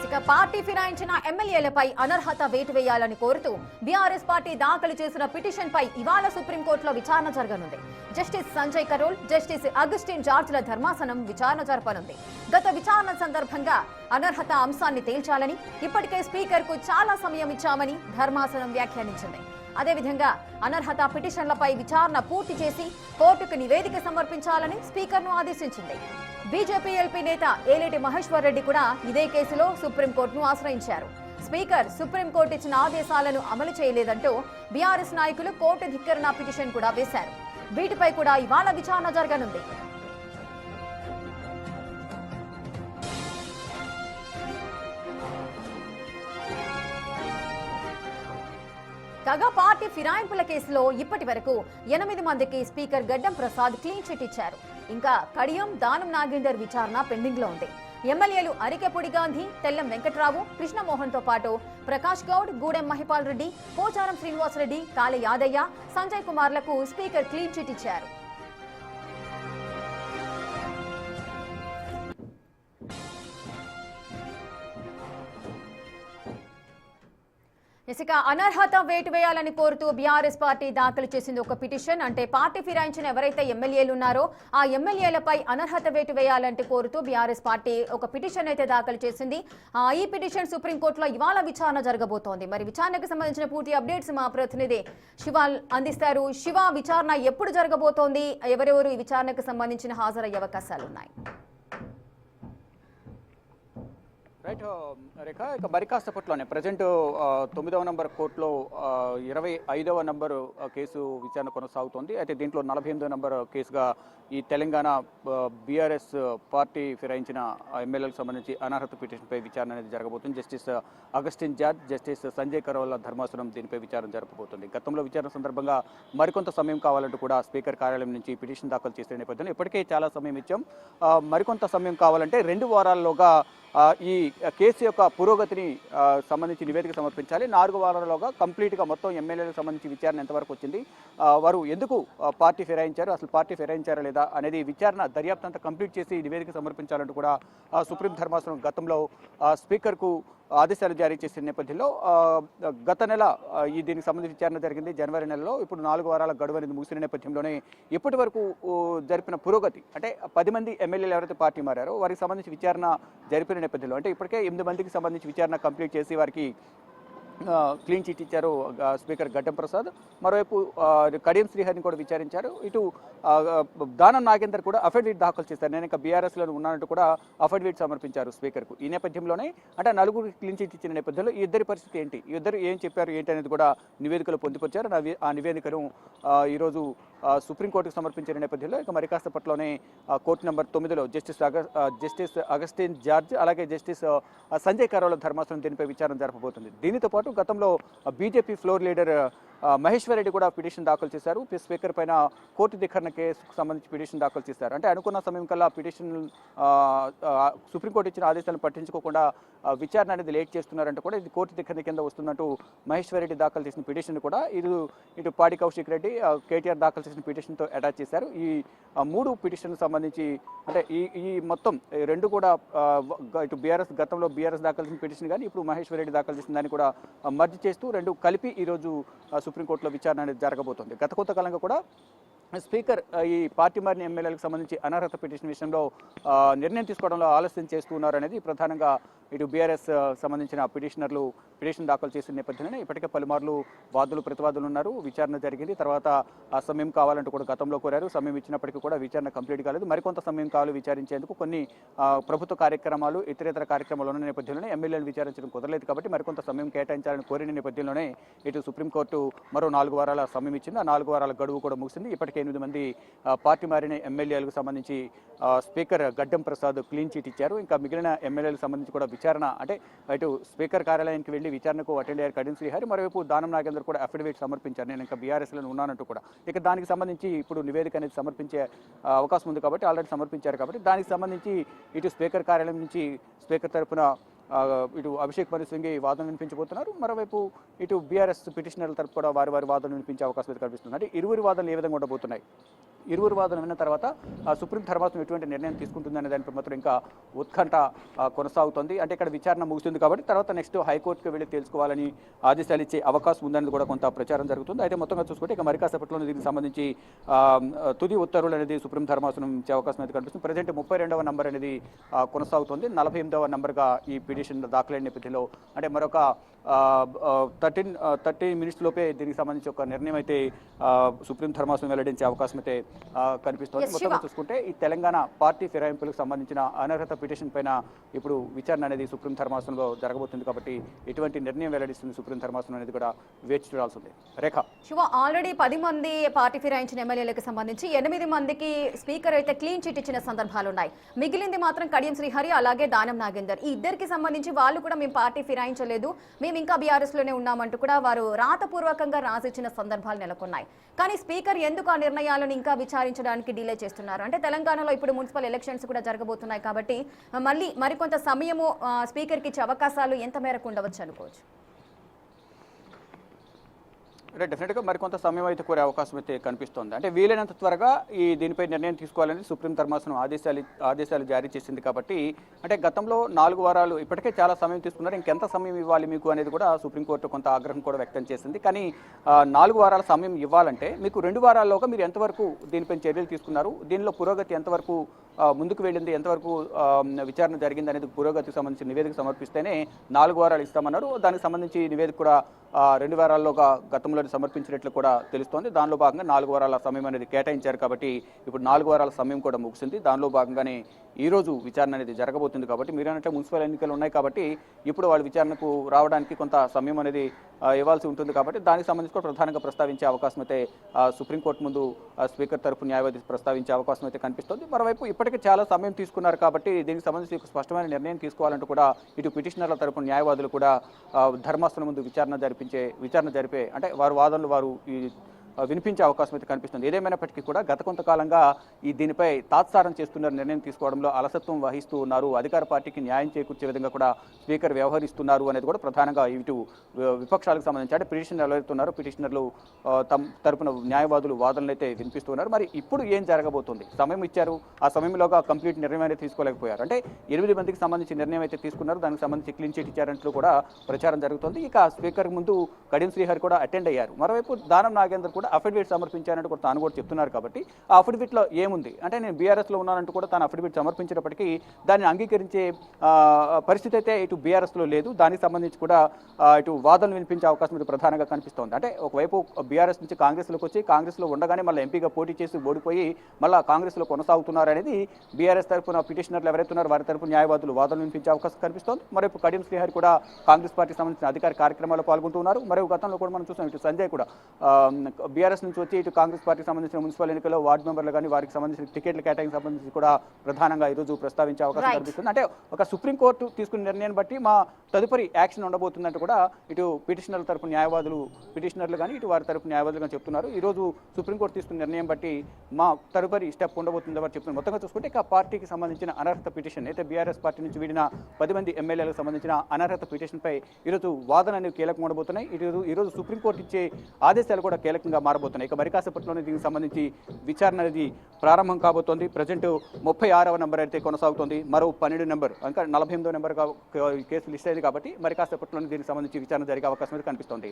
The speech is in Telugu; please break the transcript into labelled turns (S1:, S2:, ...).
S1: ఇక పార్టీ ఫిరాయించిన ఎమ్మెల్యేలపై అనర్హత వేటు వేయాలని కోరుతూ బీఆర్ఎస్ పార్టీ దాఖలు చేసిన పిటిషన్ పై ఇవాళ సుప్రీంకోర్టులో విచారణ జరగనుంది. జస్టిస్ సంజయ్ కరోల్, జస్టిస్ అగస్టిన్ జార్జ్ల ధర్మాసనం విచారణ జరపనుంది. గత విచారణ సందర్భంగా అనర్హత అంశాన్ని తేల్చాలని ఇప్పటికే స్పీకర్ కు చాలా సమయం ఇచ్చామని ధర్మాసనం వ్యాఖ్యానించింది. అదేవిధంగా అనర్హత పిటిషన్లపై విచారణ పూర్తి చేసి కోర్టుకు నివేదిక సమర్పించాలని స్పీకర్ను ఆదేశించింది. బీజేపీ ఎల్పీ నేత ఏలేటి మహేశ్వర్ రెడ్డి కూడా ఇదే కేసులో సుప్రీంకోర్టును ఆశ్రయించారు. స్పీకర్ సుప్రీంకోర్టు ఇచ్చిన ఆదేశాలను అమలు చేయలేదంటూ బీఆర్ఎస్ నాయకులు కోర్టు ధిక్కరణ పిటిషన్ కూడా వేశారు. వీటిపై కూడా ఇవాళ విచారణ జరగనుంది. కాగా పార్టీ ఫిరాయింపుల కేసులో ఇప్పటి వరకు 8 మందికి స్పీకర్ గడ్డం ప్రసాద్ క్లీన్ చిట్ ఇచ్చారు. ఇంకా కడియం, దానం నాగేందర్ విచారణ పెండింగ్ లో ఉంది. ఎమ్మెల్యేలు అరికెపూడి గాంధీ, తెల్లం వెంకట్రావు, కృష్ణమోహన్ తో పాటు ప్రకాష్ గౌడ్, గూడెం మహిపాల్ రెడ్డి, పోచారం శ్రీనివాసరెడ్డి, కాళే యాదయ్య, సంజయ్ కుమార్లకు స్పీకర్ క్లీన్ చిట్ ఇచ్చారు. ఇక అనర్హత వేటు వేయాలని కోరుతూ బీఆర్ఎస్ పార్టీ దాఖలు చేసింది ఒక పిటిషన్. అంటే పార్టీ ఫిరాయించిన ఎవరైతే ఎమ్మెల్యేలు ఉన్నారో ఆ ఎమ్మెల్యేలపై అనర్హత వేటు వేయాలంటే కోరుతూ బీఆర్ఎస్ పార్టీ ఒక పిటిషన్ అయితే దాఖలు చేసింది. ఈ పిటిషన్ సుప్రీంకోర్టులో ఇవాళ విచారణ జరగబోతోంది. మరి విచారణకు సంబంధించిన పూర్తి అప్డేట్స్ మా ప్రతినిధి శివ అందిస్తారు. శివ, విచారణ ఎప్పుడు జరగబోతోంది? ఎవరెవరు ఈ విచారణకు సంబంధించిన హాజరయ్యే అవకాశాలు ఉన్నాయి?
S2: రైట్ రేఖ, ఇక మరి కాసేపట్లోనే ప్రజెంట్ 9వ నంబర్ కోర్టులో 25వ నంబరు కేసు విచారణ కొనసాగుతోంది. అయితే దీంట్లో 48వ నంబర్ కేసుగా ఈ తెలంగాణ బీఆర్ఎస్ పార్టీ ఫిరాయించిన ఎమ్మెల్యేలకు సంబంధించి అనర్హత పిటిషన్పై విచారణ అనేది జరగబోతుంది. జస్టిస్ అగస్టిన్ జార్జ్, జస్టిస్ సంజయ్ కరోల్ ధర్మాసనం దీనిపై విచారణ జరపబోతుంది. గతంలో విచారణ సందర్భంగా మరికొంత సమయం కావాలంటూ కూడా స్పీకర్ కార్యాలయం నుంచి పిటిషన్ దాఖలు చేసిన నేపథ్యంలో ఇప్పటికే చాలా సమయం ఇచ్చాం, మరికొంత సమయం కావాలంటే 2 వారాల్లోగా ఈ కేసు యొక్క పురోగతిని సంబంధించి నివేదిక సమర్పించాలి. 4 వారాల్లోగా కంప్లీట్గా మొత్తం ఎమ్మెల్యేలకు సంబంధించి విచారణ ఎంతవరకు వచ్చింది, వారు ఎందుకు పార్టీ ఫిరాయించారు, అసలు పార్టీ ఫిరాయించారా లేదా అనేది విచారణ దర్యాప్తు అంతా కంప్లీట్ చేసి నివేదిక సమర్పించాలంటూ కూడా సుప్రీం ధర్మాసనం గతంలో స్పీకర్కు ఆదేశాలు జారీ చేసిన నేపథ్యంలో గత నెల దీనికి సంబంధించి విచారణ జరిగింది జనవరి నెలలో. ఇప్పుడు 4 వారాల గడువు అనేది ముగిసిన నేపథ్యంలోనే ఇప్పటి వరకు జరిపిన పురోగతి, అంటే 10 మంది ఎమ్మెల్యేలు ఎవరైతే పార్టీ మారారో వారికి సంబంధించి విచారణ జరిపిన నేపథ్యంలో, అంటే ఇప్పటికే 8 మందికి సంబంధించి విచారణ కంప్లీట్ చేసి వారికి క్లీన్ చిట్ ఇచ్చారు స్పీకర్ గడ్డం ప్రసాద్. మరోవైపు కడియం శ్రీహరిని కూడా విచారించారు. ఇటు దానం నాగేందర్ కూడా అఫిడవిట్ దాఖలు చేశారు. నేను ఇంకా బీఆర్ఎస్లో ఉన్నానంటూ కూడా అఫిడవిట్ సమర్పించారు స్పీకర్కు. ఈ నేపథ్యంలోనే అంటే 4 క్లీన్ చిట్ ఇచ్చిన నేపథ్యంలో ఈ ఇద్దరి పరిస్థితి ఏంటి, ఈ ఇద్దరు ఏం చెప్పారు ఏంటి అనేది కూడా నివేదికలో పొందుపరిచారు. ఆ నివేదికను ఈరోజు సుప్రీంకోర్టుకు సమర్పించిన నేపథ్యంలో ఇక మరి కాసేపట్లోనే కోర్టు నెంబర్ 9లో జస్టిస్ అగస్టిన్ జార్జ్ అలాగే జస్టిస్ సంజయ్ కరోల్ ధర్మాసనం దీనిపై విచారణ జరపబోతుంది. దీనితో పాటు గతంలో BJP floor leader Maheshwar Reddy కూడా పిటిషన్ దాఖలు చేశారు. స్పీకర్ పైన కోర్టు ధిక్కరణ కేసుకు సంబంధించి పిటిషన్ దాఖలు చేశారు. అంటే అనుకున్న సమయం కల్లా పిటిషన్ సుప్రీంకోర్టు ఇచ్చిన ఆదేశాలను పట్టించుకోకుండా విచారణ అనేది లేట్ చేస్తున్నారంటే కూడా ఇది కోర్టు ధిక్కరణ కింద వస్తుందంటూ మహేశ్వర్ రెడ్డి దాఖలు చేసిన పిటిషన్ కూడా ఇటు పాడి కౌశిక్ రెడ్డి, కేటీఆర్ దాఖలు చేసిన పిటిషన్తో అటాచ్ చేశారు. ఈ 3 పిటిషన్ సంబంధించి అంటే ఈ మొత్తం 2 కూడా ఇటు బీఆర్ఎస్ గతంలో బీఆర్ఎస్ దాఖలు చేసిన పిటిషన్ కానీ ఇప్పుడు మహేశ్వర్ రెడ్డి దాఖలు చేసిన దాన్ని కూడా మర్జ్ చేస్తూ 2 కలిపి ఈరోజు సుప్రీంకోర్టులో విచారణ అనేది జరగబోతోంది. గత కొంతకాలంగా కూడా స్పీకర్ ఈ పార్టీ మారిన ఎమ్మెల్యేలకు సంబంధించి అనర్హత పిటిషన్ విషయంలో నిర్ణయం తీసుకోవడంలో ఆలస్యం చేస్తూ ఉన్నారు అనేది ప్రధానంగా ఇటు బీఆర్ఎస్ సంబంధించిన పిటిషన్ దాఖలు చేసిన నేపథ్యంలోనే ఇప్పటికే పలుమార్లు వాదులు ప్రతివాదులు ఉన్నారు. విచారణ జరిగింది, తర్వాత ఆ సమయం కావాలంటూ కూడా గతంలో కోరారు. సమయం ఇచ్చినప్పటికీ కూడా విచారణ కంప్లీట్ కాలేదు. మరికొంత సమయం కావాలి విచారించేందుకు. కొన్ని ప్రభుత్వ కార్యక్రమాలు ఇతరేతర కార్యక్రమాలు ఉన్న నేపథ్యంలోనే ఎమ్మెల్యేలు విచారించడం కుదరలేదు కాబట్టి మరికొంత సమయం కేటాయించాలని కోరిన నేపథ్యంలోనే ఇటు సుప్రీంకోర్టు మరో 4 వారాల సమయం ఇచ్చింది. ఆ 4 వారాల గడువు కూడా ముగిసింది. ఇప్పటికే 8 మంది పార్టీ మారిన ఎమ్మెల్యేలకు సంబంధించి స్పీకర్ గడ్డం ప్రసాద్ క్లీన్ చిట్ ఇచ్చారు. ఇంకా మిగిలిన ఎమ్మెల్యేలకు సంబంధించి కూడా విచారణ అంటే ఇటు స్పీకర్ కార్యాలయానికి వెళ్లి విచారణకు అటెండ్ అయ్యారు కడియం శ్రీహరి. మరోవైపు దానం నాగేందర్ కూడా అఫిడవిట్ సమర్పించారు, నేను ఇంకా బీఆర్ఎస్లో ఉన్నానంటూ కూడా. ఇక దానికి సంబంధించి ఇప్పుడు నివేదిక అనేది సమర్పించే అవకాశం ఉంది కాబట్టి ఆల్రెడీ సమర్పించారు కాబట్టి దానికి సంబంధించి ఇటు స్పీకర్ కార్యాలయం నుంచి స్పీకర్ తరఫున ఇటు అభిషేక్ మను సింఘవి వాదన వినిపించబోతున్నారు. మరోవైపు ఇటు బీఆర్ఎస్ పిటిషనర్ల తరపు కూడా వారి వాదన వినిపించే అవకాశం కనిపిస్తుంది. అంటే ఇరువురి వాదనలు ఏ విధంగా ఉండబోతున్నాయి? ఇరువురు వాదన విన్న తర్వాత సుప్రీం ధర్మాసనం ఎటువంటి నిర్ణయం తీసుకుంటుందనే దానిపై మాత్రం ఇంకా ఉత్కంఠ కొనసాగుతుంది. అంటే ఇక్కడ విచారణ ముగుస్తుంది కాబట్టి తర్వాత నెక్స్ట్ హైకోర్టుకు వెళ్ళి తెలుసుకోవాలని ఆదేశాలు ఇచ్చే అవకాశం ఉందనేది కూడా కొంత ప్రచారం జరుగుతుంది. అయితే మొత్తంగా చూసుకుంటే ఇక మరి కాసేపట్లో దీనికి సంబంధించి తుది ఉత్తర్వులు అనేది సుప్రీం ధర్మాసనం ఇచ్చే అవకాశం అయితే కనిపిస్తుంది. ప్రజెంట్ 32వ నంబర్ అనేది కొనసాగుతుంది. 48వ నంబర్గా ఈ పిటిషన్ దాఖలైన నేపథ్యంలో అంటే మరొక 30 మినిట్స్ లోపే దీనికి సంబంధించి ఒక నిర్ణయం అయితే సుప్రీం ధర్మాసనం వెల్లడించే అవకాశం అయితే కనిపిస్తోంది. మొత్తంగా చూసుకుంటే ఈ తెలంగాణ పార్టీ ఫిరాయింపులకు సంబంధించిన అనర్హత పిటిషన్ పైన ఇప్పుడు విచారణ అనేది సుప్రీం ధర్మాసనంలో జరగబోతుంది కాబట్టి ఎటువంటి నిర్ణయం వెల్లడిస్తుంది సుప్రీం ధర్మాసనం అనేది కూడా వేచి చూడాల్సి ఉంది. రేఖ
S1: శివ, ఆల్రెడీ 10 మంది పార్టీ ఫిరాయించిన ఎమ్మెల్యేలకు సంబంధించి 8 మందికి స్పీకర్ అయితే క్లీన్ చిట్ ఇచ్చిన సందర్భాలు ఉన్నాయి. మిగిలింది మాత్రం కడియం శ్రీహరి అలాగే దానం నాగేందర్. ఈ ఇద్దరికి సంబంధించి వాళ్ళు కూడా మేము పార్టీ ఫిరాయించలేదు, మేము ఇంకా బీఆర్ఎస్ లోనే ఉన్నామంటూ కూడా వారు రాతపూర్వకంగా రాసిచ్చిన సందర్భాలు నెలకొన్నాయి. కానీ స్పీకర్ ఎందుకు ఆ నిర్ణయాలను ఇంకా విచారించడానికి డిలే చేస్తున్నారు? అంటే తెలంగాణలో ఇప్పుడు మున్సిపల్ ఎలక్షన్స్ కూడా జరగబోతున్నాయి కాబట్టి మళ్ళీ మరికొంత సమయము స్పీకర్కి ఇచ్చే అవకాశాలు ఎంత మేరకు ఉండవచ్చు అనుకోవచ్చు?
S2: డెఫినెట్గా మరికొంత సమయం అయితే కోరే అవకాశం అయితే కనిపిస్తోంది. అంటే వీలైనంత త్వరగా దీనిపై నిర్ణయం తీసుకోవాలని సుప్రీం ధర్మాసనం ఆదేశాలు జారీ చేసింది కాబట్టి అంటే గతంలో 4 వారాలు ఇప్పటికే చాలా సమయం తీసుకున్నారు, ఇంకెంత సమయం ఇవ్వాలి మీకు అనేది కూడా సుప్రీంకోర్టు కొంత ఆగ్రహం కూడా వ్యక్తం చేసింది. కానీ 4 వారాల సమయం ఇవ్వాలంటే మీకు 2 వారాల్లోగా మీరు ఎంతవరకు దీనిపై చర్యలు తీసుకున్నారు, దీనిలో పురోగతి ఎంతవరకు ముందుకు వెళ్ళింది, ఎంతవరకు విచారణ జరిగింది అనేది పురోగతికి సంబంధించి నివేదిక సమర్పిస్తేనే 4 వారాలు ఇస్తామన్నారు. దానికి సంబంధించి నివేదిక కూడా 2 వారాల్లోగా గతంలో సమర్పించినట్లు కూడా తెలుస్తోంది. దానిలో భాగంగా 4 వారాల సమయం అనేది కేటాయించారు కాబట్టి ఇప్పుడు 4 వారాల సమయం కూడా ముగిసింది. దానిలో భాగంగానే ఈ రోజు విచారణ అనేది జరగబోతుంది కాబట్టి మీరు అన్నట్టు మున్సిపల్ ఎన్నికలు ఉన్నాయి కాబట్టి ఇప్పుడు వాళ్ళు విచారణకు రావడానికి కొంత సమయం అనేది ఇవ్వాల్సి ఉంటుంది కాబట్టి దానికి సంబంధించి కూడా ప్రధానంగా ప్రస్తావించే అవకాశం అయితే సుప్రీంకోర్టు ముందు స్పీకర్ తరఫు న్యాయవాది ప్రస్తావించే అవకాశం అయితే కనిపిస్తుంది. మరోవైపు ఇప్పటికే చాలా సమయం తీసుకున్నారు కాబట్టి దీనికి సంబంధించి ఒక స్పష్టమైన నిర్ణయం తీసుకోవాలంటూ కూడా ఇటు పిటిషనర్ల తరఫు న్యాయవాదులు కూడా ధర్మాసనం ముందు విచారణ జరిపే అంటే వారు వాదనలు వారు వినిపించే అవకాశం అయితే కనిపిస్తుంది. ఏదేమైనప్పటికీ కూడా గత కొంతకాలంగా దీనిపై తాత్సారం చేస్తున్నారు, నిర్ణయం తీసుకోవడంలో అలసత్వం వహిస్తూ ఉన్నారు, అధికార పార్టీకి న్యాయం చేకూర్చే విధంగా కూడా స్పీకర్ వ్యవహరిస్తున్నారు అనేది కూడా ప్రధానంగా ఇటు విపక్షాలకు సంబంధించి అంటే పిటిషనర్లు ఎవరైతున్నారో పిటిషనర్లు తరపున న్యాయవాదులు వాదనలు అయితే వినిపిస్తున్నారు. మరి ఇప్పుడు ఏం జరగబోతుంది? సమయం ఇచ్చారు, ఆ సమయంలోగా కంప్లీట్ నిర్ణయం అనేది తీసుకోలేకపోయారు. అంటే 8 మందికి సంబంధించి నిర్ణయం అయితే తీసుకున్నారు, దానికి సంబంధించి క్లీన్ చిట్ ఇచ్చారంటూ కూడా ప్రచారం జరుగుతుంది. ఇక స్పీకర్ ముందు కడియం శ్రీహరి కూడా అటెండ్ అయ్యారు. మరోవైపు దానం నాగేందర్ కూడా అఫిడవిట్ సమర్పించారంటూ కూడా తాను కూడా చెప్తున్నారు కాబట్టి ఆ అఫిడవిట్లో ఏముంది అంటే నేను బీఆర్ఎస్లో ఉన్నానంటూ కూడా తాను అఫిడవిట్ సమర్పించినప్పటికీ దాన్ని అంగీకరించే పరిస్థితి అయితే ఇటు బీఆర్ఎస్లో లేదు. దానికి సంబంధించి కూడా ఇటు వాదనలు వినిపించే అవకాశం ఇది ప్రధానంగా కనిపిస్తోంది. అంటే ఒకవైపు బీఆర్ఎస్ నుంచి కాంగ్రెస్లోకి వచ్చి కాంగ్రెస్లో ఉండగానే మళ్ళీ ఎంపీగా పోటీ చేసి ఓడిపోయి మళ్ళీ కాంగ్రెస్లో కొనసాగుతున్నారు అనేది బీఆర్ఎస్ తరఫున పిటిషనర్లు ఎవరైతే ఉన్నారో వారి తరఫున న్యాయవాదులు వాదనలు వినిపించే అవకాశం కనిపిస్తోంది. మరోవైపు కడియం శ్రీహరి కూడా కాంగ్రెస్ పార్టీకి సంబంధించిన అధికార కార్యక్రమాల్లో పాల్గొంటున్నారు. మరో గతంలో కూడా మనం చూసాం ఇటు సంజయ్ కూడా బీఆర్ఎస్ నుంచి వచ్చి ఇటు కాంగ్రెస్ పార్టీకి సంబంధించిన మున్సిపల్ ఎన్నికల్లో వార్డు మెంబర్లు కానీ వారికి సంబంధించిన టికెట్ల కేటాయింపు సంబంధించి కూడా ప్రధానంగా ఈరోజు ప్రస్తావించే అవకాశం కనిపిస్తుంది. అంటే ఒక సుప్రీంకోర్టు తీసుకున్న నిర్ణయాన్ని బట్టి మా తదుపరి యాక్షన్ ఉండబోతుందంటూ కూడా ఇటు పిటిషనర్ల తరపు పిటిషనర్లు కానీ ఇటు వారి తరపు న్యాయవాదులు కానీ చెప్తున్నారు. ఈరోజు సుప్రీంకోర్టు తీసుకున్న నిర్ణయం బట్టి మా తదుపరి స్టెప్ ఉండబోతుందని వారు చెప్తున్నారు. మొత్తంగా చూసుకుంటే ఇక పార్టీకి సంబంధించిన అనర్హత పిటిషన్ అయితే బీఆర్ఎస్ పార్టీ నుంచి వీడిన 10 మంది ఎమ్మెల్యేలకు సంబంధించిన అనర్హత పిటిషన్పై ఈరోజు వాదన అనేవి కీలకంగా ఉండబోతున్నాయి. ఈరోజు సుప్రీంకోర్టు ఇచ్చే ఆదేశాలు కూడా కీలకంగా మారబోతున్నాయి. ఇక మరి కాసేపట్లోనే దీనికి సంబంధించి విచారణ అనేది ప్రారంభం కాబోతోంది. ప్రజెంట్ 36వ నెంబర్ అయితే కొనసాగుతోంది. మరో 12 నెంబర్ ఇంకా 48వ నెంబర్ కేసు లిస్ట్ అయింది కాబట్టి మరి కాసేపట్లోనే దీనికి సంబంధించి విచారణ జరిగే అవకాశం అయితే కనిపిస్తోంది.